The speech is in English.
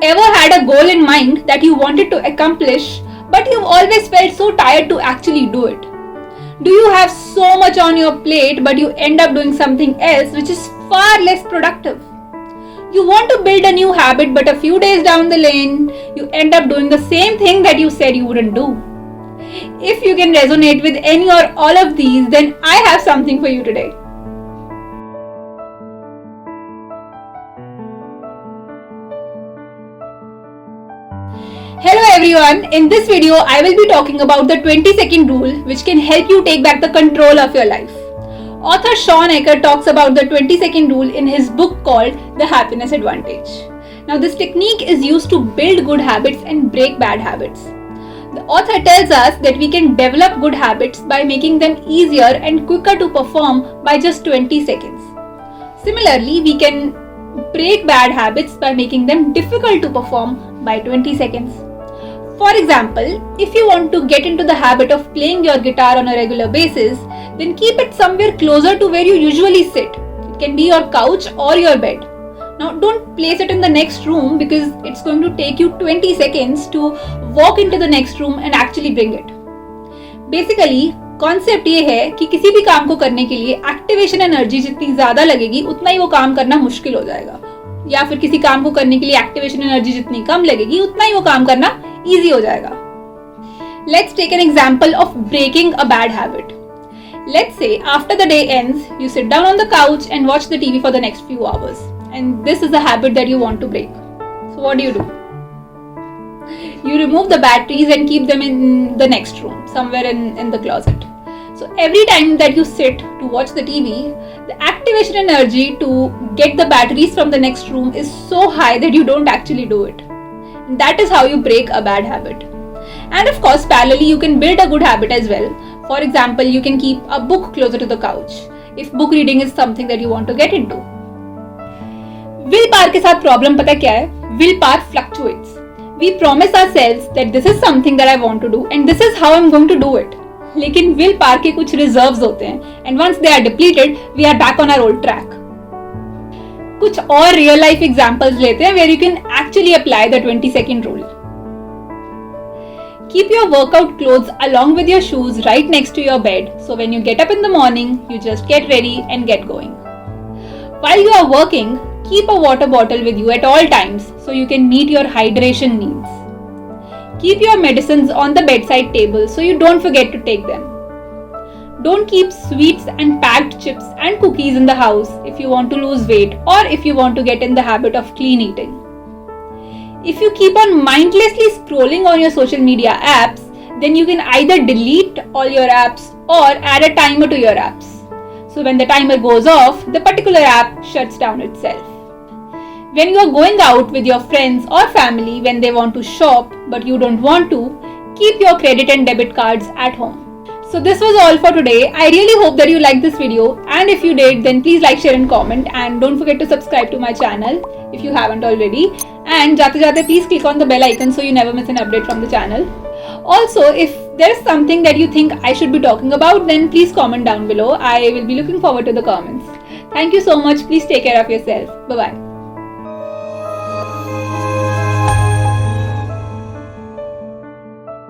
ever had a goal in mind that you wanted to accomplish, but you've always felt so tired to actually do it? Do you have so much on your plate but you end up doing something else which is far less productive? You want to build a new habit, but a few days down the lane, you end up doing the same thing that you said you wouldn't do. If you can resonate with any or all of these, then I have something for you today. Hello everyone, in this video I will be talking about the 20-second rule which can help you take back the control of your life. Author Shawn Achor talks about the 20-second rule in his book called The Happiness Advantage. Now this technique is used to build good habits and break bad habits. The author tells us that we can develop good habits by making them easier and quicker to perform by just 20 seconds. Similarly, we can break bad habits by making them difficult to perform by 20 seconds. For example, if you want to get into the habit of playing your guitar on a regular basis, then keep it somewhere closer to where you usually sit. It can be your couch or your bed. Now don't place it in the next room because it's going to take you 20 seconds to walk into the next room and actually bring it. Basically, concept ये है कि किसी भी काम को करने के लिए एक्टिवेशन एनर्जी जितनी ज्यादा लगेगी उतना ही वो काम करना मुश्किल हो जाएगा, या फिर किसी काम को करने के लिए एक्टिवेशन एनर्जी जितनी कम लगेगी उतना ही वो काम करना इजी हो जाएगा. Let's take an example of breaking a bad habit. Let's say after the day ends, you sit down on the couch and watch the TV for the next few hours. And this is a habit that you want to break. So what do? You remove the batteries and keep them in the next room, somewhere in the closet. So every time that you sit to watch the TV, the activation energy to get the batteries from the next room is so high that you don't actually do it. And that is how you break a bad habit. And of course, parallelly, you can build a good habit as well. For example, you can keep a book closer to the couch if book reading is something that you want to get into. Will power के साथ problem पता क्या है? Will power fluctuates. We promise ourselves that this is something that I want to do and this is how I'm going to do it. लेकिन will power के कुछ reserves होते हैं and once they are depleted, we are back on our old track. कुछ और real life examples लेते हैं where you can actually apply the 20-second rule. Keep your workout clothes along with your shoes right next to your bed, so when you get up in the morning, you just get ready and get going. While you are working, keep a water bottle with you at all times so you can meet your hydration needs. Keep your medicines on the bedside table so you don't forget to take them. Don't keep sweets and packed chips and cookies in the house if you want to lose weight or if you want to get in the habit of clean eating. If you keep on mindlessly scrolling on your social media apps, then you can either delete all your apps or add a timer to your apps. So when the timer goes off, the particular app shuts down itself. When you are going out with your friends or family when they want to shop but you don't want to, keep your credit and debit cards at home. So this was all for today. I really hope that you liked this video, and if you did, then please like, share and comment, and don't forget to subscribe to my channel if you haven't already. And jate please click on the bell icon so you never miss an update from the channel. Also, if there is something that you think I should be talking about, then please comment down below. I will be looking forward to the comments. Thank you so much. Please take care of yourself. Bye bye.